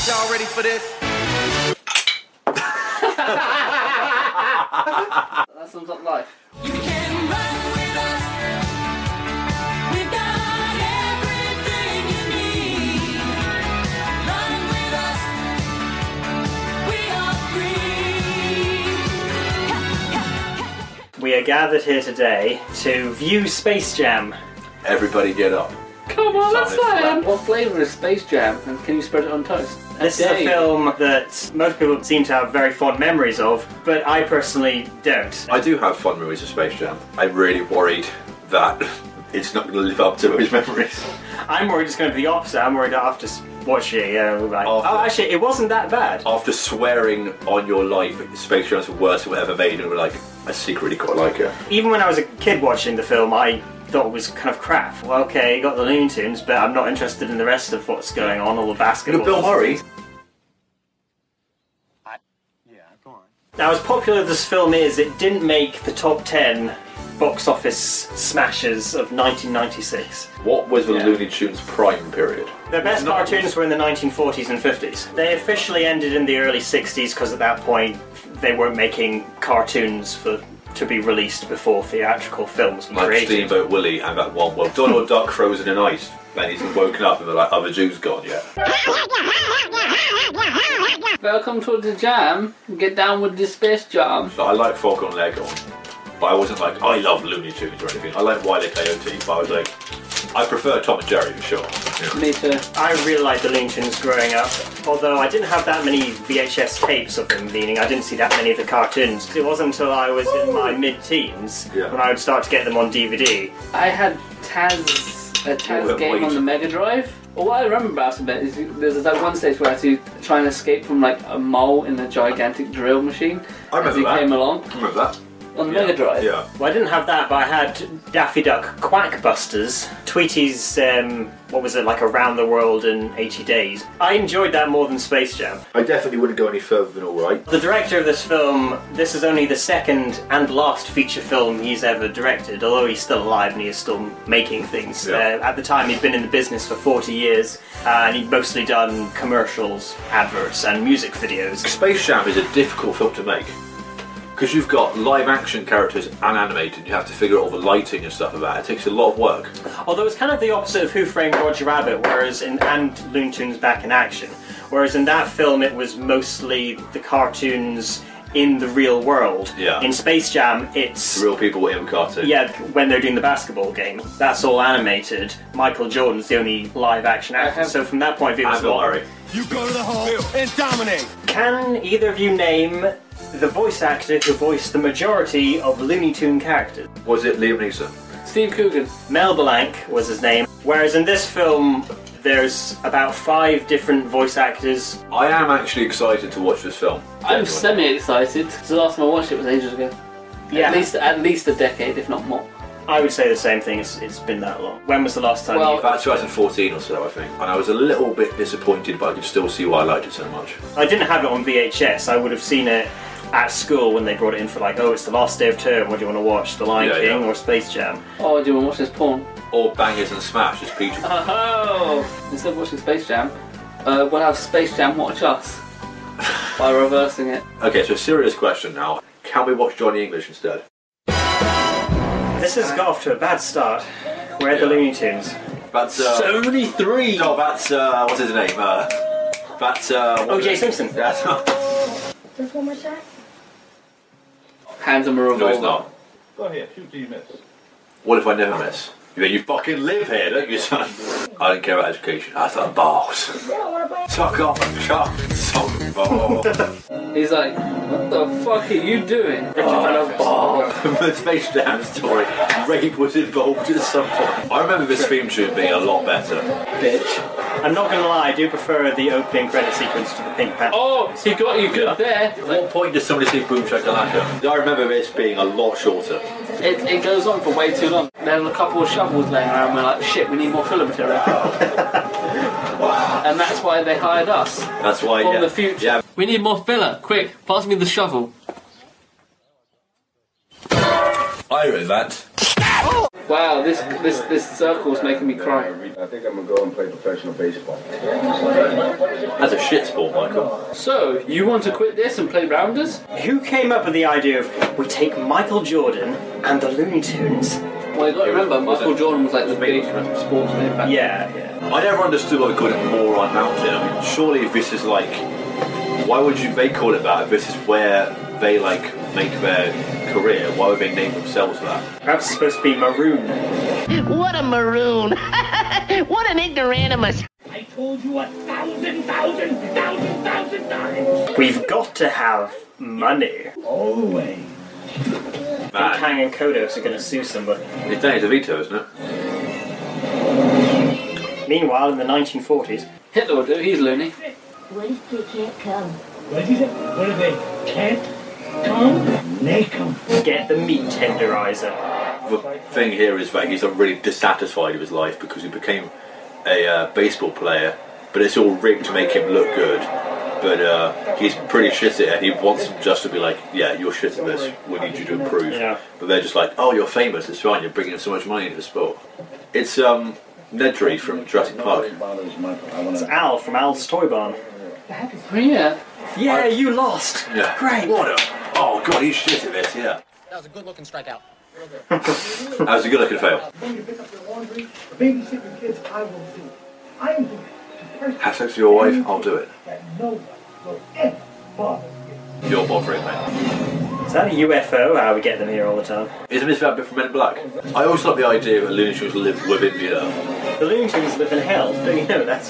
Y'all ready for this? That sums up life. You can run with us. We've got everything you need. Run with us. We are free. We are gathered here today to view Space Jam. Everybody get up. Come on, let's Solid play. What flavour is Space Jam? And can you spread it on toast? This is a film that most people seem to have very fond memories of, but I personally don't. I do have fond memories of Space Jam. I'm really worried that it's not going to live up to those memories. I'm worried it's going to be the opposite. I'm worried after watching it, like, After- oh, actually, it wasn't that bad. After swearing on your life that Space Jam's the worst film ever made, and we're like, I secretly quite like it. Even when I was a kid watching the film, I thought it was kind of crap. Well, okay, you got the Looney Tunes, but I'm not interested in the rest of what's going on, all the basketball. Bill Murray. Now, as popular as this film is, it didn't make the top 10 box office smashes of 1996. What was the Looney Tunes prime period? Their best cartoons were in the 1940s and 50s. They officially ended in the early 60s because at that point they weren't making cartoons to be released before theatrical films were Like created. Steamboat Willie and that one where Donald Duck frozen in ice. Then he's woken up and they're like, other Jews gone yet. Welcome to the jam. Get down with the Space Jam. So I like Frog on Lego, but I wasn't like, I love Looney Tunes or anything. I like Wile E. Coyote, but I was like, I prefer Tom and Jerry for sure. Yeah. Me too. I really liked the Looney Tunes growing up, although I didn't have that many VHS tapes of them, meaning I didn't see that many of the cartoons. It wasn't until I was in my mid-teens when I would start to get them on DVD. I had a Taz game on the Mega Drive. Well, what I remember about it is there's like one stage where I had to try and escape from like a mole in a gigantic drill machine. I remember as he that. came along. I remember that. On the Mega Drive? Yeah. Well, I didn't have that, but I had Daffy Duck Quackbusters, Tweety's, what was it, like Around the World in 80 Days. I enjoyed that more than Space Jam. I definitely wouldn't go any further than alright. The director of this film, this is only the second and last feature film he's ever directed, although he's still alive and he is still making things. Yeah. At the time he'd been in the business for 40 years and he'd mostly done commercials, adverts and music videos. Space Jam is a difficult film to make. Because you've got live action characters and animated, you have to figure out all the lighting and stuff about it. It takes a lot of work. Although it's kind of the opposite of Who Framed Roger Rabbit, and Looney Tunes Back in Action. Whereas in that film it was mostly the cartoons in the real world. Yeah. In Space Jam it's... Real people in a cartoon. Yeah, when they're doing the basketball game. That's all animated. Michael Jordan's the only live action actor, so from that point of view it was And Bill Murray. You go to the hole and dominate. Can either of you name the voice actor who voiced the majority of Looney Tune characters? Was it Liam Neeson? Steve Coogan. Mel Blanc was his name, whereas in this film there's about 5 different voice actors. I am actually excited to watch this film. I'm semi-excited. The last time I watched it was ages ago. Yeah. At least a decade, if not more. I would say the same thing, it's been that long. When was the last time Well, you... About 2014 or so, I think. And I was a little bit disappointed, but I could still see why I liked it so much. I didn't have it on VHS, I would have seen it at school when they brought it in for like, oh, it's the last day of term, what do you want to watch? The Lion King or Space Jam? Oh, do you want to watch this porn? Or Bangers and Smash, as Peach. Oh! Instead of watching Space Jam, we'll have Space Jam watch us. By reversing it. Okay, so a serious question now. Can we watch Johnny English instead? This has got off to a bad start. Where are the Looney Tunes? That's, 73! No, that's, what's his name? That's, O.J. Simpson. That's not. Just one more shot? Hands on a No, revolver. it's not. Go ahead, shoot till you miss. What if I never miss? You fucking live here, don't you, son? I don't care about education. I thought balls. You don't want to play? Suck off a cock. Suck balls. He's like, what the fuck are you doing? The Space Jam story. Rape was involved at some point. I remember this theme tune being a lot better. Bitch. I'm not gonna lie, I do prefer the opening credit sequence to the Pink Panther. Oh, he got you good there. At what point does somebody see Boom Shakalaka? I remember this being a lot shorter. It goes on for way too long. There's a couple of shovels laying around and we're like, shit, we need more filler material. And that's why they hired us. That's why, From the future. Yeah. We need more filler. Quick, pass me the shovel. I read that. Wow, this circle's making me cry. I think I'm gonna go and play professional baseball. That's a shit sport, Michael. So, you want to quit this and play Rounders? Who came up with the idea of we take Michael Jordan and the Looney Tunes? Well, you got to remember, Was Michael it- Jordan was like the big Maybe. sports name back then. Yeah. I never understood why they called it Moron Mountain. I mean, surely if this is like, why would they call it that? If this is where they like make their career, why would they name themselves that? Perhaps it's supposed to be maroon. What a maroon! What an ignoramus! I told you 1,000 times. We've got to have money. Always. I think Man, Kang and Kodos are going to sue somebody. it's Danny DeVito, isn't it? Meanwhile, in the 1940s, Hitler will do, he's loony. What if they can't come? What did you say? What if they can't come? Make them. get the meat tenderizer. The thing here is that he's really dissatisfied with his life because he became a baseball player, but it's all rigged to make him look good. But he's pretty shit at it, and he wants them just to be like, yeah, you're shit at this, we need you to improve. Yeah. But they're just like, oh, you're famous, it's fine, you're bringing so much money into the sport. It's Nedry from Jurassic Park. It's Al from Al's Toy Barn. Oh, yeah. Yeah, you lost. Yeah. Great. What a... Oh, God, he's shit at this, yeah. That was a good looking strikeout. That was a good looking fail. When you pick up your laundry, babysit your kids, I will do it. I am here to personally Have sex with your wife, I'll do it. that no one will ever bother you. You're bothering, mate. Is that a UFO? How we get them here all the time? Isn't this that bit from Men in Black? I also like the idea that Looney Tunes live within the Earth. The Looney Tunes live in hell. Don't you know that?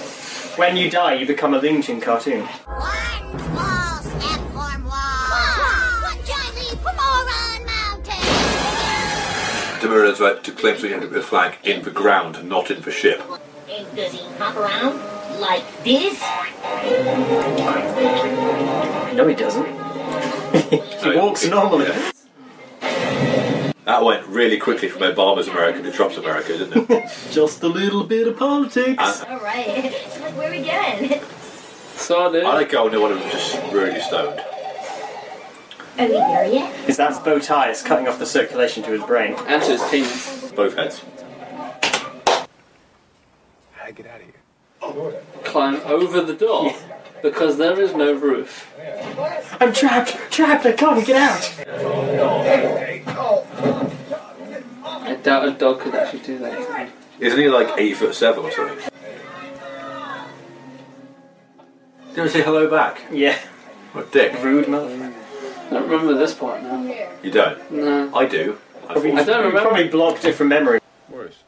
When you die, you become a Looney Tune cartoon. One small step for more. One giant leap for Moron Mountain. Demurrers right to claim so you have to put a flag in the ground, not in the ship. And does he hop around like this? No, he doesn't. He walks normally. Yeah. That went really quickly from Obama's America to Trump's America, didn't it? Just a little bit of politics. All right. So like, where we going? So, dude. I like how no one was just really stoned. Are we there yet? Because that's bow tie. It's cutting off the circulation to his brain. And to his penis. Both heads. Climb over the door. Because there is no roof. I'm trapped. Trapped. I can't get out. I doubt a dog could actually do that. Isn't he like 8'7" or something? Did he say hello back? Yeah. What a dick. Rude motherfucker. I don't remember this part now. You don't? No. I do. I don't remember. Probably blocked it from memory. Worse.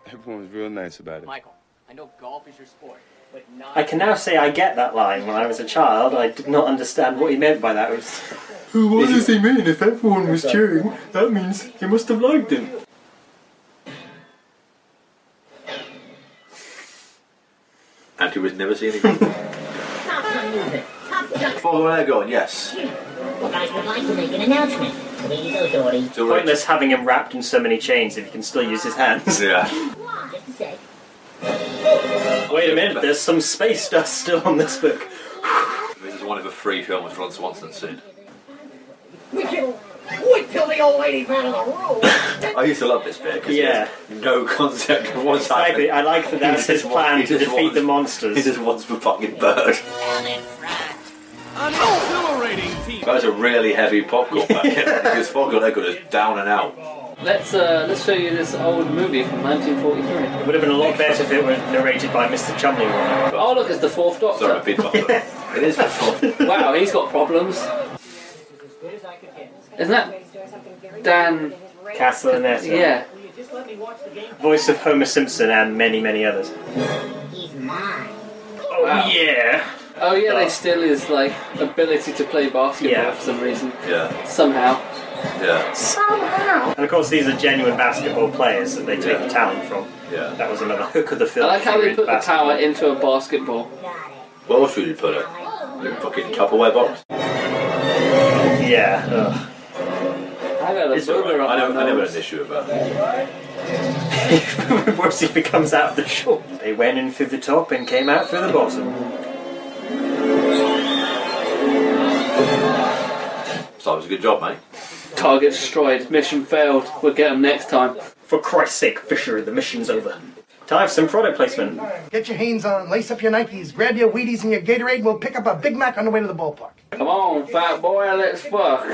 Everyone was real nice about it. Michael, I know golf is your sport, but not. I can now say I get that line. When I was a child, I did not understand what he meant by that. It was, what does he mean? If everyone was cheering, that means he must have liked him. And he was never seen again. Stop moving. Stop. Follow where they're going, yes. Well, guys would like to make an announcement. Please, authority. It's all right. Pointless having him wrapped in so many chains if he can still use his hands. Yeah. Just a sec. Wait a minute, there's some space dust still on this book. This is one of the 3 films Ron Swanson's seen. Wait till the old lady's out of the room. I used to love this bit because Yeah. he has no concept of what's Exactly, happening. I like that that's He his just plan wants- to he just defeat wants- the He monsters. just wants the fucking bird. That was a really heavy popcorn back in because Foggle Echo is down and out. Let's show you this old movie from 1943. It would have been a lot better if it were narrated by Mr. Chumley. Oh look, it's the 4th Doctor. Sorry, Pete Butler. It is for Wow, he's got problems. Isn't that Dan? Castellaneta. Yeah. Voice of Homer Simpson and many, many others. He's mine. Oh, Wow. yeah. Oh yeah, they steal his like ability to play basketball Yeah. for some reason. Yeah, Somehow. yeah, Somehow. And of course, these are genuine basketball players that they take the talent from. yeah. That was another hook of the I film. like how they theory put the basketball. power into a basketball. Where else would you put it? In a fucking Tupperware box? Yeah. Ugh. I got a It's booger alright. up I my never had nose. an issue with that. Worse if he comes out of the short. They went in through the top and came out through the bottom. So that was a good job, mate. Target destroyed. Mission failed. We'll get them next time. For Christ's sake, Fisher, the mission's over. Time for some product placement. Get your Hanes on, lace up your Nikes, grab your Wheaties and your Gatorade, and we'll pick up a Big Mac on the way to the ballpark. Come on, fat boy, let's fuck.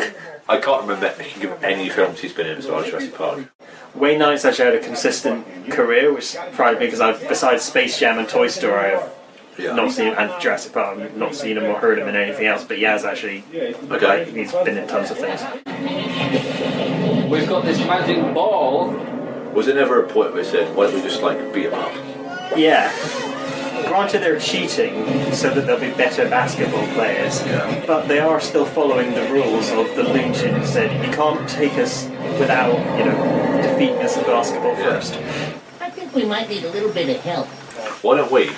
I can't remember any films he's been in as well as Jurassic Park. Wayne Knight's actually had a consistent career, which surprised me because besides Space Jam and Toy Story, I've not seen, and Jurassic Park, I've not seen him or heard him in anything else, but Yaz actually, he's been in tons of things. We've got this magic ball. Was there never a point where it said, why don't we just beat him up? Yeah. Granted they're cheating so that they'll be better basketball players, but they are still following the rules of the Looney Tunes said you can't take us without, defeating us in basketball first. I think we might need a little bit of help. Why don't we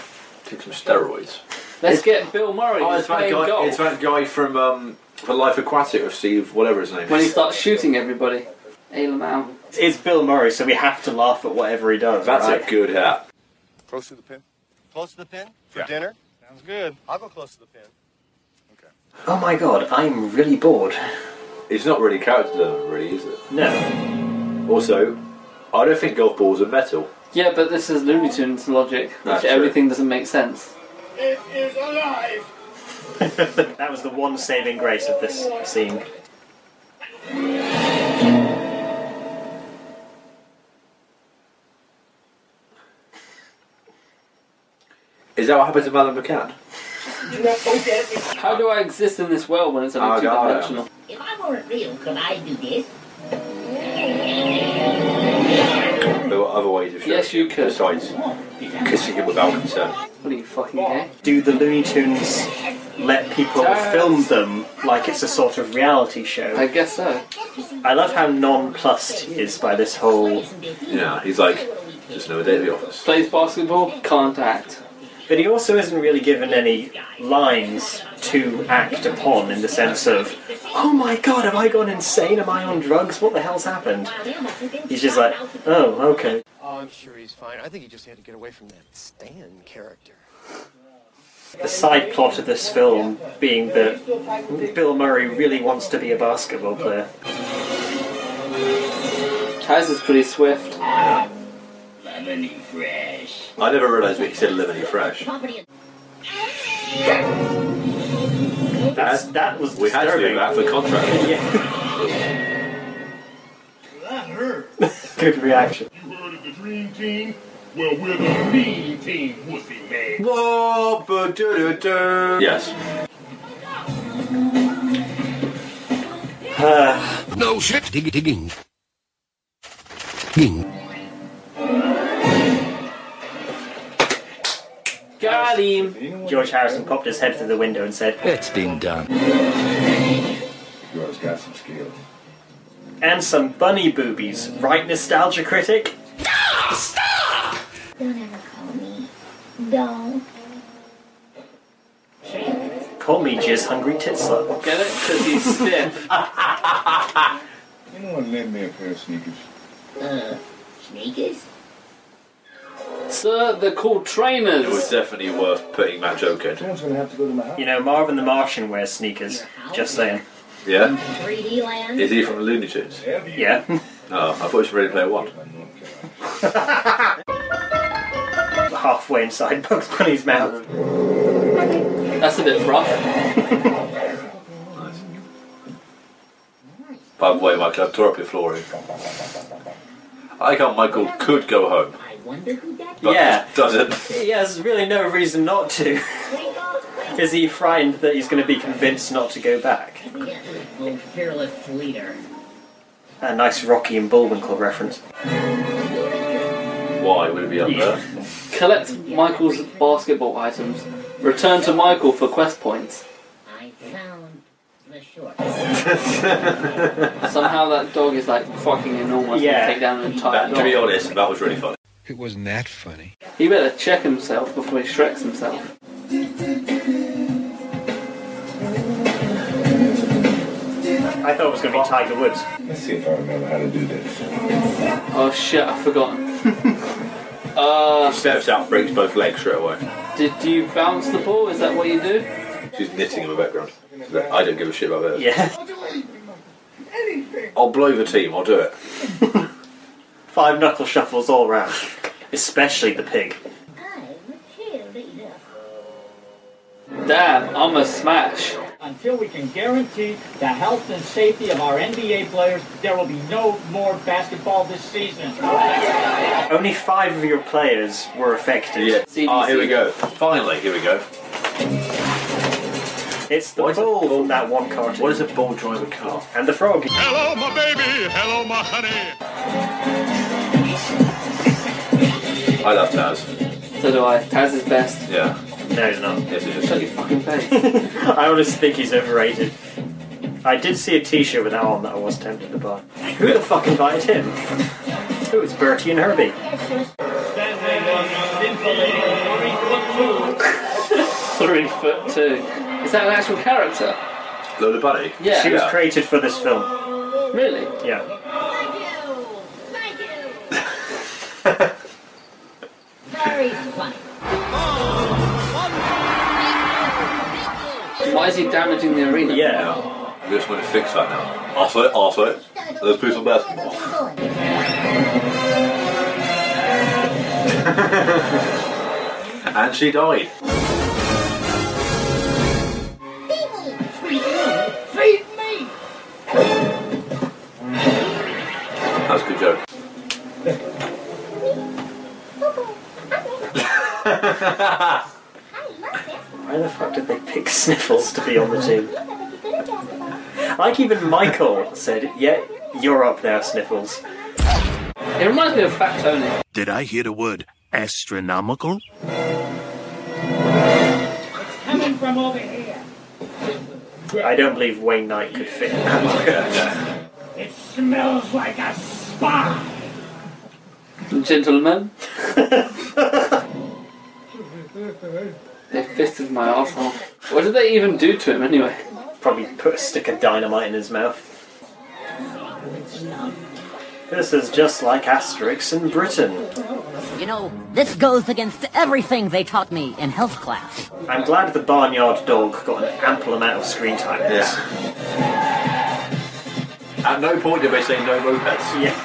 take some steroids? Let's get Bill Murray. Oh, it's that guy from For Life Aquatic with Steve, whatever his name is. When he starts shooting everybody. Ailemao. It's Bill Murray, so we have to laugh at whatever he does. That's right? a good hat. Close to the pin? Close to the pin? For dinner? Sounds good. I'll go close to the pin. Okay. Oh my god, I'm really bored. It's not really character development, really, is it? No. Also, I don't think golf balls are metal. Yeah, but this is Looney Tunes logic, That's which true. everything doesn't make sense. It is alive! That was the one saving grace of this scene. Is that what happened to Malin McCann? How do I exist in this world when it's only two-dimensional? If I weren't real, could I do this? There were other ways of showing Yes, you could. besides kissing him without consent. What are you, fucking gay? Do the Looney Tunes let people film them like it's a sort of reality show? I guess so. I love how nonplussed he is by this whole... Yeah, he's like, just another day at the office. Plays basketball, can't act. But he also isn't really given any lines to act upon in the sense of, oh my god, have I gone insane? Am I on drugs? What the hell's happened? He's just like, oh, okay. Oh, I'm sure he's fine. I think he just had to get away from that Stan character. The side plot of this film being that Bill Murray really wants to be a basketball player. Taz is pretty swift. Lemony fresh. I never realised that he said lemony fresh. That was We had to do disturbing. that for contract. Yeah. That hurt. Good reaction. You heard of the Dream Team? Well, we're the Mean Team, wussy man. Whoa, ba-do-do-do. Yes. No shit. Digging. Digging. Got him. George Harrison popped his head through the window and said, It's been done. Yours got some skills. and some bunny boobies. Right, nostalgia critic? Don't ever call me. Don't. Call me Jizz Hungry Titslut. Get it? Because he's stiff. Anyone lend me a pair of sneakers? Sneakers? Sir, they're called trainers. It was definitely worth putting that joke in. Someone's gonna have to go to my house. You know, Marvin the Martian wears sneakers. Just saying. Yeah? 3D land? Is he from the Looney Tunes? Yeah. Oh, I thought he was from Ready Player One. Halfway inside Bugs Bunny's mouth. That's a bit rough. Nice. By the way, Michael, I've tore up your flooring. I like how Michael could go home, I wonder who that but Yeah. doesn't. He has really no reason not to. Is he frightened that he's going to be convinced not to go back? Oh, fearless leader. A nice Rocky and Bullwinkle reference. Why would it be up there? Collect Michael's basketball items. Return to Michael for quest points. I found the short. Somehow that dog is like fucking enormous. Yeah. And take down an entire To be dog. honest, that was really funny. It wasn't that funny. He better check himself before he shreks himself. I thought it was going to be Tiger Woods. Let's see if I remember how to do this. Oh shit, I've forgotten. Steps out, breaks both legs straight away. Did you bounce the ball? Is that what you do? She's knitting in the background. I don't give a shit about this. Yeah. I'll blow the team, I'll do it. 5 knuckle shuffles all round. Especially the pig. I'm a cheerleader. Damn, I'm a smash. Until we can guarantee the health and safety of our NBA players, there will be no more basketball this season. Only 5 of your players were affected. Yeah. CDC. Ah, here we go. Finally, here we go. It's the bull from that one cartoon. What is a bull drive a car? And the frog. Hello, my baby. Hello, my honey. I love Taz. So do I. Taz is best. Yeah. No, he's not. Yes, it is. Shut your fucking face. I honestly think he's overrated. I did see a t-shirt with that on that I was tempted to buy. Who the fuck invited him? It was Bertie and Herbie. Standing on scintillating 3'2". Is that an actual character? Lola Bunny? Yeah. She was created for this film. Really? Yeah. Thank you. Very funny. Why is he damaging the arena? Yeah. We just want to fix that now. Also, let's play some basketball. And she died. Feed me! That was a good joke. Why the fuck did they pick Sniffles to be on the team? Like even Michael said, yeah, you're up now, Sniffles. It reminds me of Fat Tony. Did I hear the word astronomical? It's coming from over here. I don't believe Wayne Knight could fit in that. It smells like a spy. Gentlemen. They fisted my arsehole. What did they even do to him anyway? Probably put a stick of dynamite in his mouth. This is just like Asterix in Britain. You know, this goes against everything they taught me in health class. I'm glad the barnyard dog got an ample amount of screen time. Yeah. At no point did they say no mopeds. Yeah.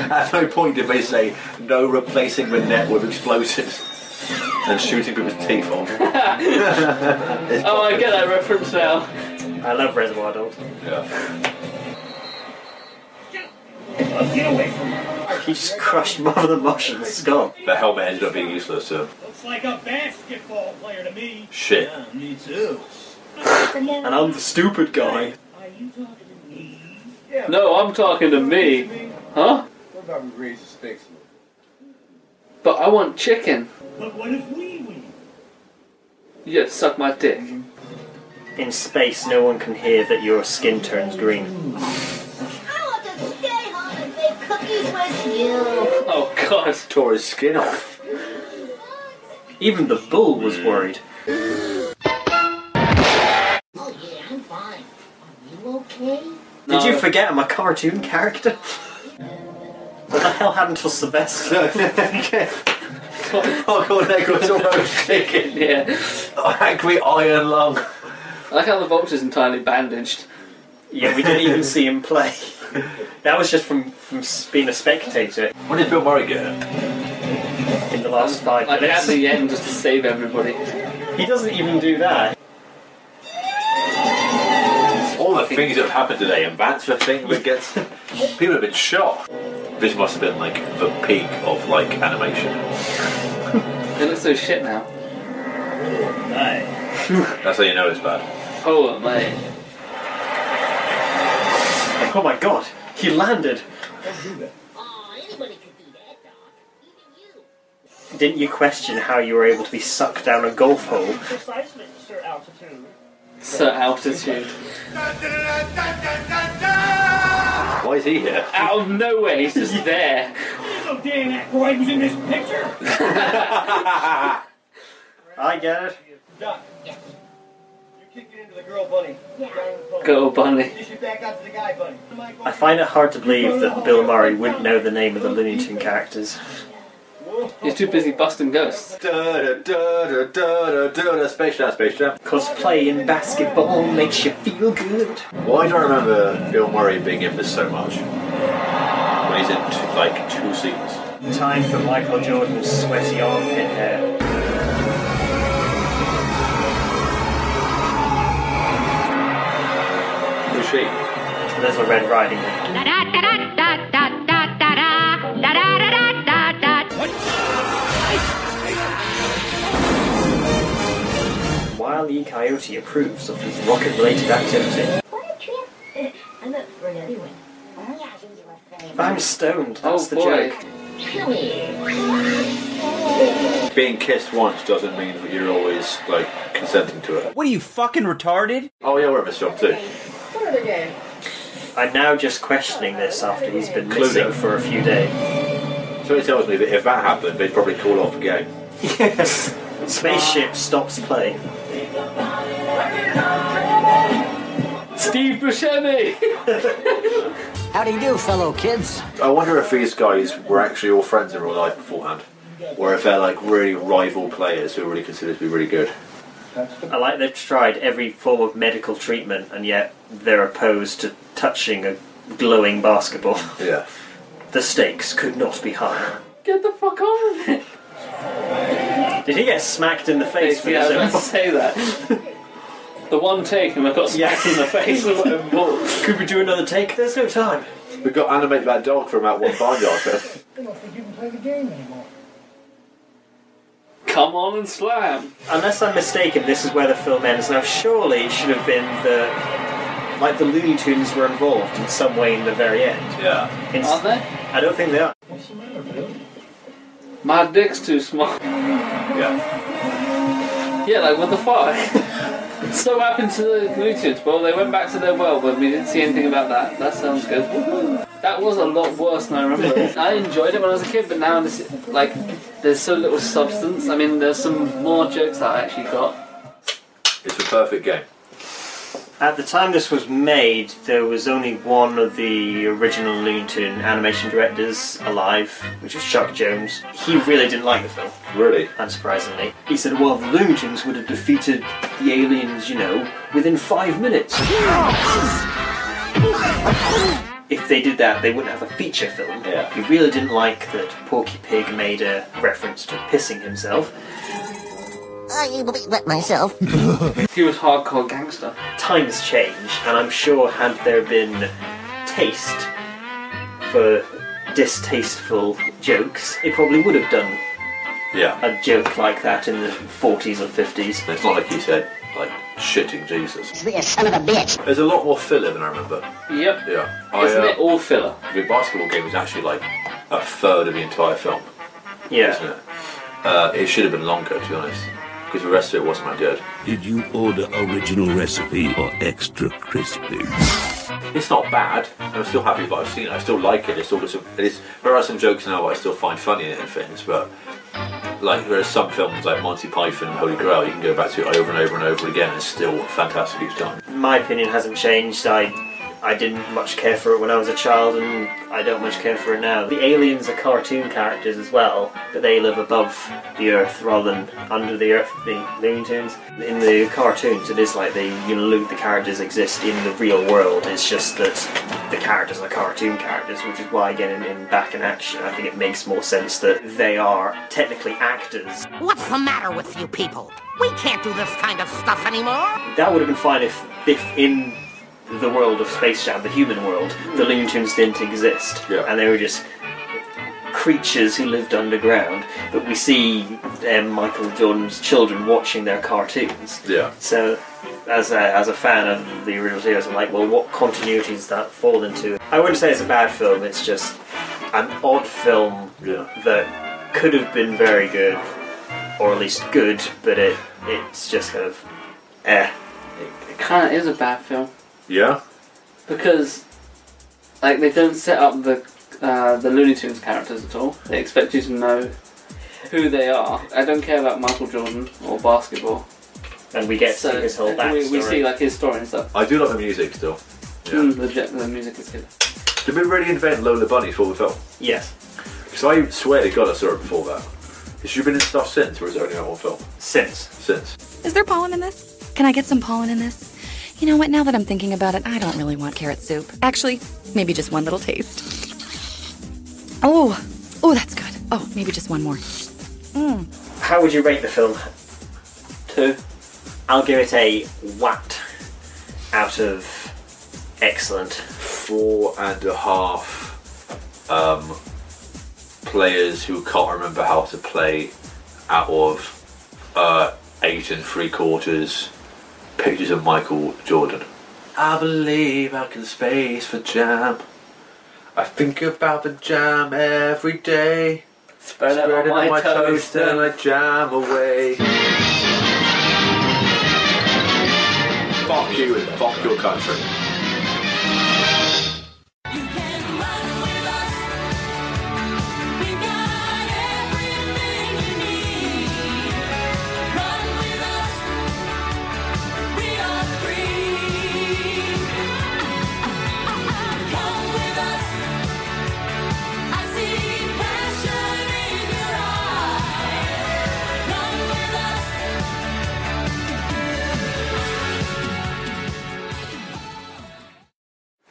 At no point did they say no replacing the net with explosives and shooting people's teeth off. Oh, I get that reference now. I love Reservoir Dogs. Yeah. Get away from her. He just crushed Mother the Martian's skull. The helmet ended up being useless too. Looks like a basketball player to me. Shit. Yeah, me too. And I'm the stupid guy. Are you talking to me? No, I'm talking to me. Huh? What about we raise the stakes? But I want chicken. But what if we win? You just suck my dick. In space, no one can hear that your skin turns green. I want to stay home and bake cookies with you. Oh God. Tore his skin off. Even the bull was worried. Oh yeah, I'm fine. Are you okay? Did you forget I'm a cartoon character? What the hell happened to Sylvester? Hardcore necklace or roast chicken. Yeah. Angry iron lung. I like how the vulture's entirely bandaged. Yeah, we didn't even see him play. That was just from being a spectator When did Bill Murray get it? in the last 5 Like minutes. at the end, just to save everybody. He doesn't even do that. All the things that have happened today, and that's the thing that gets people have been shot. This must have been like the peak of like animation. It looks so shit now. That's how you know it's bad. Oh man. Oh my god, he landed. Oh, anybody could do that, Doc. Even you. Didn't you question how you were able to be sucked down a golf hole? Precisely, Sir Altitude. So altitude. Why is he here? Out of nowhere, he's just there. So Dan Aykroyd was in this picture. I get it. Doc. You kicked it into the girl bunny. Girl bunny. You should back out to the guy bunny. I find it hard to believe that Bill Murray wouldn't know the name of the Looney Tunes characters. He's too busy busting ghosts. Space Jam, Space Jam. Cause playing basketball makes you feel good. Why do I remember Bill Murray being in this so much? When is in like 2 scenes. Time for Michael Jordan's sweaty armpit hair. Who's she? Little Red Riding Hood. Wile E. Coyote approves of his rocket-related activity. I'm up for it anyway. I'm stoned, that's the boy. joke. Being kissed once doesn't mean that you're always, like, consenting to it. What are you, fucking retarded? Oh yeah, we're at this film too. What other game? I'm now just questioning this after he's been missing for a few days. So it tells me that if that happened, they'd probably call off the game. Yes. Spaceship stops play. Steve Buscemi! How do you do, fellow kids? I wonder if these guys were actually all friends in real life beforehand. Or if they're like really rival players who are really considered to be really good. I like they've tried every form of medical treatment and yet they're opposed to touching a glowing basketball. Yeah. The stakes could not be higher. Get the fuck on with it! Did he get smacked in the face for Yeah, I was this? about to say that. The one take and I got smacked in the face with whatever ball. Could we do another take? There's no time. We've got to animate that dog from that one barnyard first. They don't think you can play the game anymore. Come on and slam. Unless I'm mistaken, this is where the film ends. Now, surely it should have been the Looney Tunes were involved in some way in the very end. Yeah. Aren't they? I don't think they are. What's the matter, Bill? My dick's too small. Yeah. Yeah, like what the fuck? So what happened to the Looney Tunes? Well, they went back to their world, but we didn't see anything about that. That sounds good. That was a lot worse than I remember. I enjoyed it when I was a kid, but now this, like, there's so little substance. I mean, there's some more jokes that I actually got. It's a perfect game. At the time this was made, there was only one of the original Looney Tune animation directors alive, which was Chuck Jones. He really didn't like the film. Really? Unsurprisingly. He said, well, the Looney Tunes would have defeated the aliens, within 5 minutes. If they did that, they wouldn't have a feature film. Yeah. He really didn't like that Porky Pig made a reference to pissing himself. I wet myself. He was hardcore gangster. Times change, and I'm sure had there been taste for distasteful jokes, it probably would have done a joke like that in the 40s or 50s. It's not like he said, like, shitting Jesus. You son of a bitch. There's a lot more filler than I remember. Yep. Yeah. Isn't it all filler? The basketball game is actually like a third of the entire film. Yeah. Isn't it? It should have been longer, to be honest. Because the rest of it wasn't that good. Did you order original recipe or extra crispy? It's not bad. I'm still happy that I've seen it. I still like it. It's still there are some jokes now that I still find funny in it and things, but like there are some films like Monty Python and Holy Grail you can go back to over and over and over again and it's still fantastic each time. My opinion hasn't changed. I didn't much care for it when I was a child and I don't much care for it now. The aliens are cartoon characters as well, but they live above the earth rather than under the earth, the Looney Tunes. In the cartoons it is like the characters exist in the real world, it's just that the characters are cartoon characters, which is why again in Back in Action I think it makes more sense that they are technically actors. What's the matter with you people? We can't do this kind of stuff anymore. That would have been fine if in the world of Space Jam, the human world, the Looney Tunes didn't exist. Yeah. And they were just creatures who lived underground. But we see Michael Jordan's children watching their cartoons. Yeah. So, as a fan of the original series, I'm like, well, what continuity does that fall into? I wouldn't say it's a bad film, it's just an odd film that could have been very good, or at least good, but it's just kind of, It kind of is a bad film. Yeah? Because, like, they don't set up the Looney Tunes characters at all. They expect you to know who they are. I don't care about Michael Jordan or basketball. And we get to see his whole backstory. We see, like, his story and stuff. I do like the music still. Yeah. The music is good. Did we really invent Lola Bunny for the film? Yes. Because I swear to God I saw it before that. Has she been in stuff since, or is it only that one film? Since. Is there pollen in this? Can I get some pollen in this? You know what, now that I'm thinking about it, I don't really want carrot soup. Actually, maybe just one little taste. Oh, that's good. Oh, maybe just one more. How would you rate the film? 2. I'll give it a what out of excellent. 4.5 players who can't remember how to play out of 8 3/4 pictures of Michael Jordan. I believe I can space for jam. I think about the jam every day. Spread it on my toast and I jam away. Fuck you and fuck your country.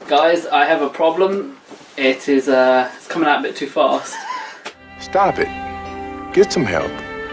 Guys, I have a problem. It is it's coming out a bit too fast. Stop it. Get some help.